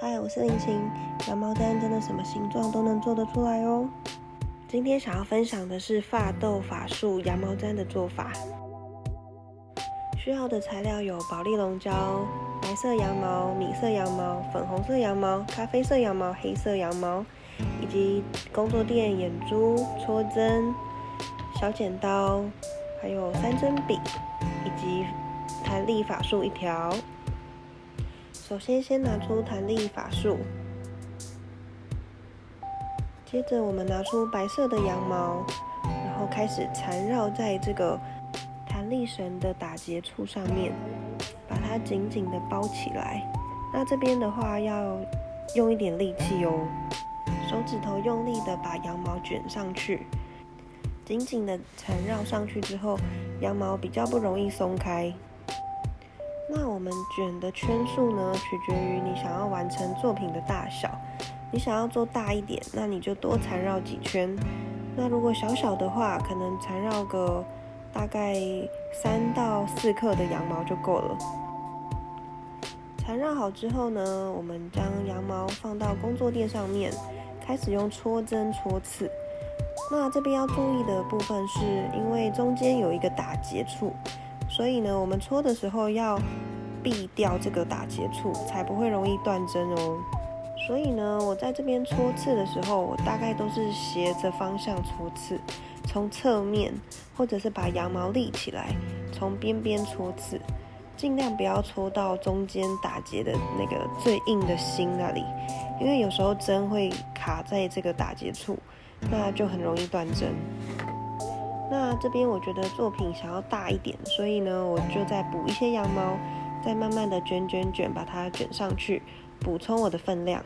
嗨，我是林晴。羊毛毡真的什么形状都能做得出来哦。今天想要分享的是发豆法术羊毛毡的做法。需要的材料有保丽龙胶、白色羊毛、米色羊毛、粉红色羊毛、咖啡色羊毛、黑色羊毛，以及工作店眼珠、戳针、小剪刀，还有3针笔，以及弹力法术1条。首先拿出弹力法术，接着我们拿出白色的羊毛，然后开始缠绕在这个弹力绳的打结处上面，把它紧紧的包起来。那这边的话要用一点力气哦，手指头用力的把羊毛卷上去，紧紧的缠绕上去之后，羊毛比较不容易松开。那我们卷的圈数呢，取决于你想要完成作品的大小。你想要做大一点，那你就多缠绕几圈。那如果小小的话，可能缠绕个大概3到4克的羊毛就够了。缠绕好之后呢，我们将羊毛放到工作垫上面，开始用戳针戳刺。那这边要注意的部分是，因为中间有一个打结处，所以呢，我们戳的时候要避掉这个打结处，才不会容易断针哦。所以呢，我在这边戳刺的时候，我大概都是斜着方向戳刺，从侧面或者是把羊毛立起来，从边边戳刺，尽量不要戳到中间打结的那个最硬的心那里，因为有时候针会卡在这个打结处，那就很容易断针。那这边我觉得作品想要大一点，所以呢，我就再补一些羊毛，再慢慢的卷，把它卷上去，补充我的分量。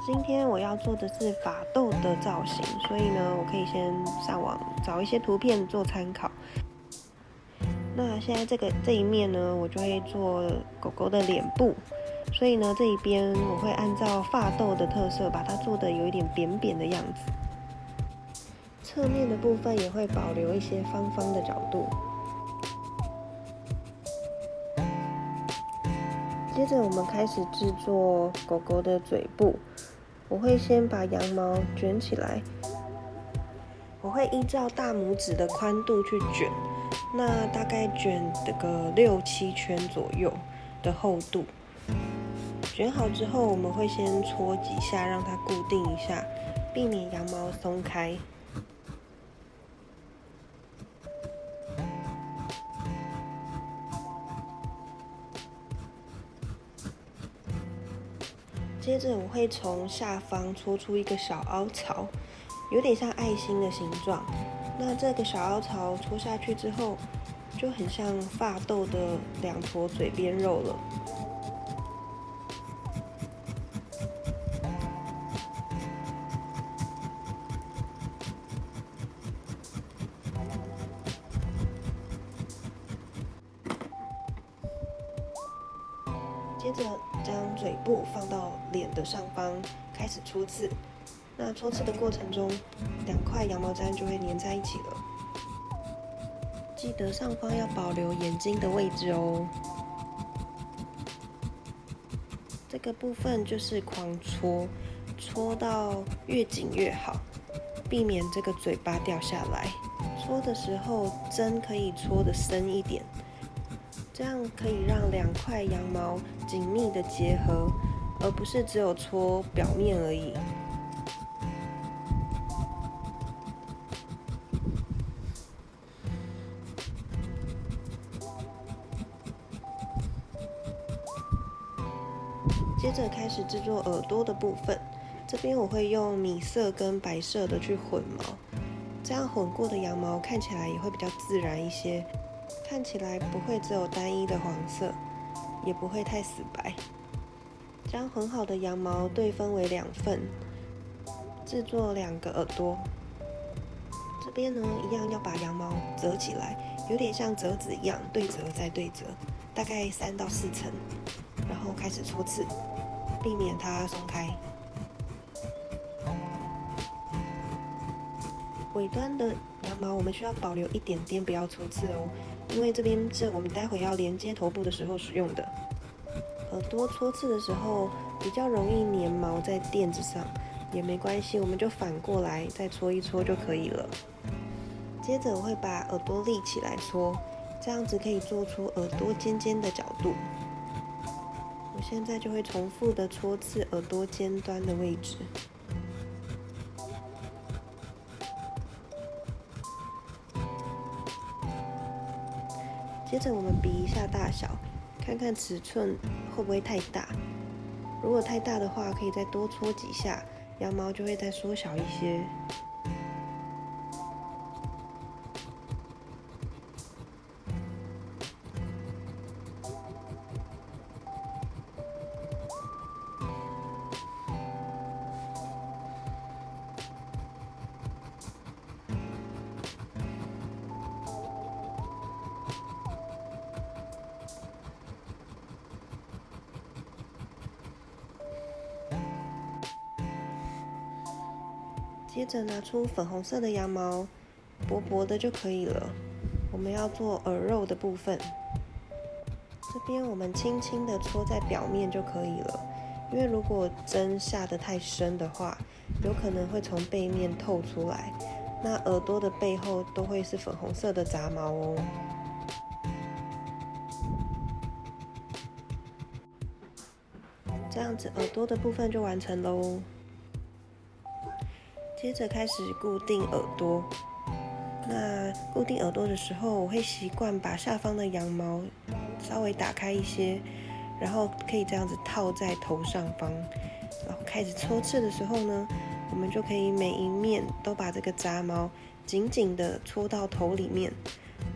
今天我要做的是法豆的造型，所以呢，我可以先上网找一些图片做参考。那现在这一面呢，我就会做狗狗的脸部，所以呢，这一边我会按照发豆的特色，把它做的有一点扁扁的样子。侧面的部分也会保留一些方方的角度。接着我们开始制作狗狗的嘴部，我会先把羊毛卷起来，我会依照大拇指的宽度去卷，那大概卷个6、7圈左右的厚度。卷好之后，我们会先搓几下，让它固定一下，避免羊毛松开。接着我会从下方戳出一个小凹槽，有点像爱心的形状。那这个小凹槽戳下去之后，就很像发豆的2坨嘴边肉了。接着将嘴部放到脸的上方，开始戳刺。那戳刺的过程中，2块羊毛毡就会粘在一起了。记得上方要保留眼睛的位置哦。这个部分就是狂戳，戳到越紧越好，避免这个嘴巴掉下来。戳的时候针可以戳得深一点，这样可以让2块羊毛紧密的结合，而不是只有戳表面而已。接着开始制作耳朵的部分，这边我会用米色跟白色的去混毛，这样混过的羊毛看起来也会比较自然一些，看起来不会只有单一的黄色，也不会太死白。将混好的羊毛对分为2份，制作2个耳朵。这边呢，一样要把羊毛折起来，有点像折纸一样，对折再对折，大概3到4层，然后开始戳刺。避免它松开。尾端的羊毛我们需要保留一点点，不要戳刺哦，因为这边是我们待会要连接头部的时候使用的。耳朵戳刺的时候比较容易粘毛在垫子上，也没关系，我们就反过来再戳一戳就可以了。接着我会把耳朵立起来戳，这样子可以做出耳朵尖尖的角度。我现在就会重复的戳刺耳朵尖端的位置。接着我们比一下大小，看看尺寸会不会太大。如果太大的话，可以再多戳几下，羊毛就会再缩小一些。接着拿出粉红色的羊毛，薄薄的就可以了。我们要做耳肉的部分，这边我们轻轻的戳在表面就可以了。因为如果针下得太深的话，有可能会从背面透出来，那耳朵的背后都会是粉红色的杂毛哦。这样子耳朵的部分就完成喽。接着开始固定耳朵。那固定耳朵的时候，我会习惯把下方的羊毛稍微打开一些，然后可以这样子套在头上方。然后开始戳刺的时候呢，我们就可以每一面都把这个杂毛紧紧的戳到头里面，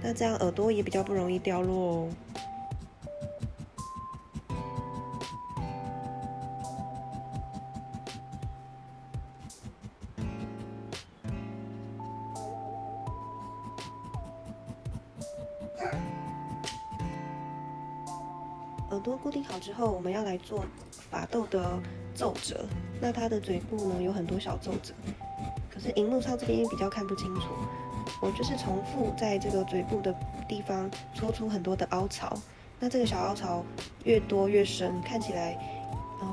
那这样耳朵也比较不容易掉落哦。耳朵固定好之后，我们要来做法斗的皱褶。那它的嘴部呢有很多小皱褶，可是荧幕上这边比较看不清楚。我就是重复在这个嘴部的地方戳出很多的凹槽。那这个小凹槽越多越深，看起来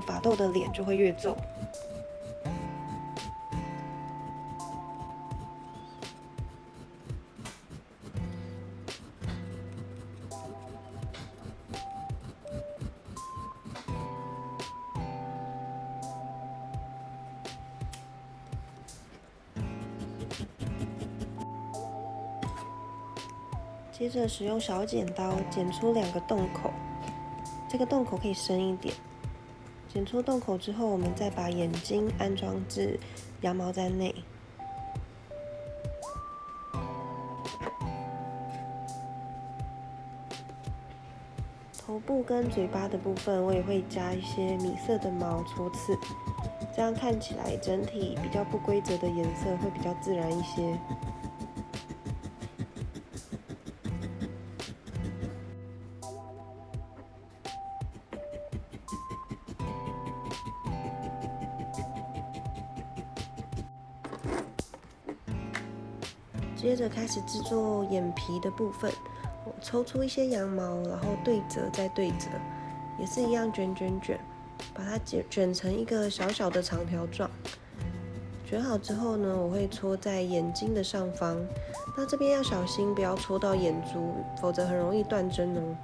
法斗的脸就会越皱。接着使用小剪刀剪出2个洞口，这个洞口可以深一点。剪出洞口之后，我们再把眼睛安装至羊毛毡内。头部跟嘴巴的部分，我也会加一些米色的毛戳刺，这样看起来整体比较不规则的颜色会比较自然一些。接着开始制作眼皮的部分，我抽出一些羊毛，然后对折再对折，也是一样卷，把它卷成一个小小的长条状。卷好之后呢，我会戳在眼睛的上方，那这边要小心不要戳到眼珠，否则很容易断针哦。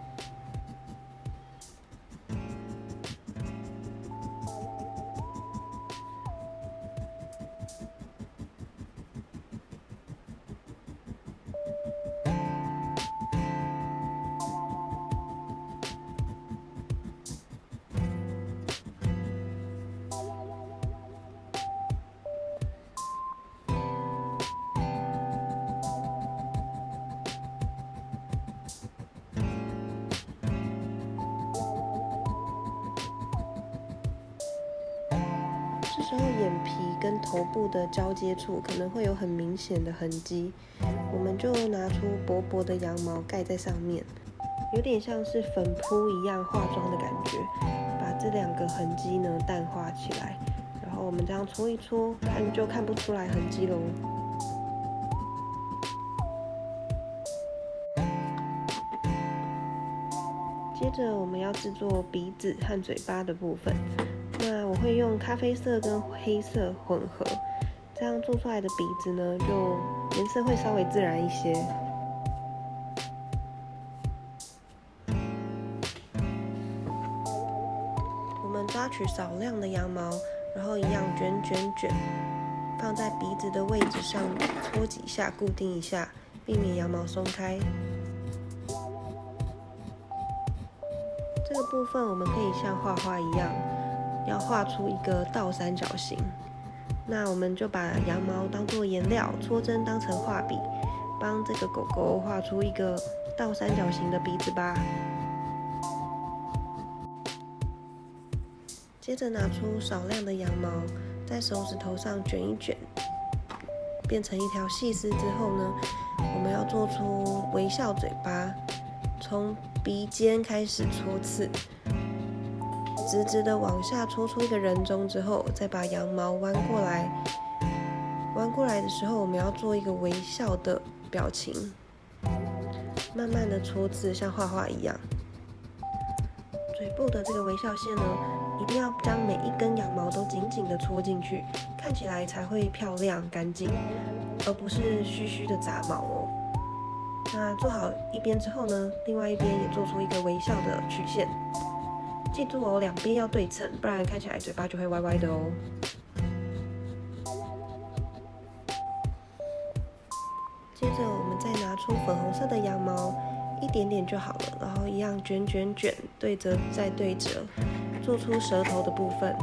这时候眼皮跟头部的交接处可能会有很明显的痕迹，我们就拿出薄薄的羊毛盖在上面，有点像是粉扑一样化妆的感觉，把这2个痕迹呢淡化起来。然后我们这样搓一搓，就看不出来痕迹咯。接着我们要制作鼻子和嘴巴的部分，那我会用咖啡色跟黑色混合，这样做出来的鼻子呢，就颜色会稍微自然一些。我们抓取少量的羊毛，然后一样卷，放在鼻子的位置上搓几下，固定一下，避免羊毛松开。这个部分我们可以像画画一样，要画出一个倒三角形。那我们就把羊毛当作颜料，搓针当成画笔，帮这个狗狗画出一个倒三角形的鼻子吧。接着拿出少量的羊毛，在手指头上卷一卷，变成一条细丝之后呢，我们要做出微笑嘴巴，从鼻尖开始戳刺，直直的往下戳出一个人中之后，再把羊毛弯过来。弯过来的时候，我们要做一个微笑的表情，慢慢的戳刺，像画画一样。嘴部的这个微笑线呢，一定要将每一根羊毛都紧紧的戳进去，看起来才会漂亮干净，而不是虚虚的杂毛哦。那做好一边之后呢，另外一边也做出一个微笑的曲线。记住哦，两边要对称，不然看起来嘴巴就会歪歪的哦。接着我们再拿出粉红色的羊毛，一点点就好了，然后一样卷，对折再对折，做出舌头的部分。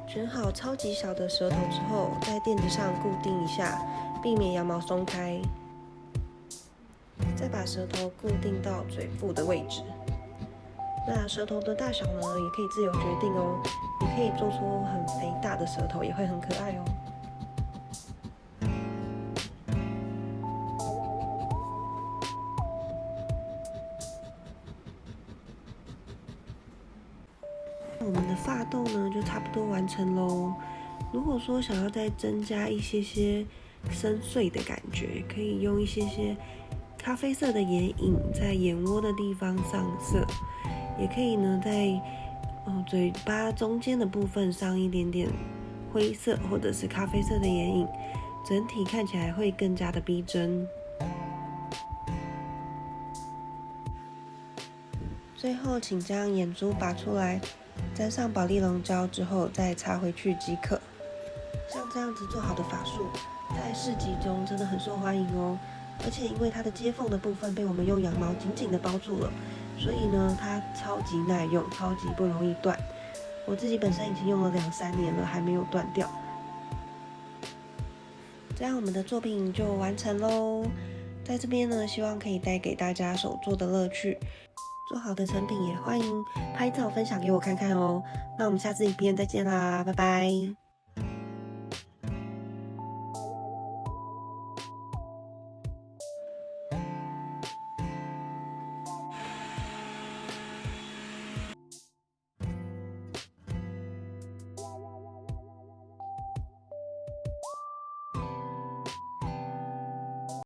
卷好超级小的舌头之后，在垫子上固定一下，避免羊毛松开。再把舌头固定到嘴部的位置。那舌头的大小呢，也可以自由决定哦。你可以做出很肥大的舌头，也会很可爱哦。我们的发豆呢，就差不多完成咯。如果说想要再增加一些深邃的感觉，可以用一些咖啡色的眼影在眼窝的地方上色，也可以呢在嘴巴中间的部分上一点点灰色或者是咖啡色的眼影，整体看起来会更加的逼真。最后请将眼珠拔出来，沾上保丽龙胶之后再插回去即可。像这样子做好的发束，在市集中真的很受欢迎哦。而且因为它的接缝的部分被我们用羊毛紧紧的包住了，所以呢它超级耐用，超级不容易断。我自己本身已经用了2-3年了，还没有断掉。这样我们的作品就完成咯。在这边呢，希望可以带给大家手作的乐趣。做好的成品也欢迎拍照分享给我看看哦。那我们下次影片再见啦，拜拜。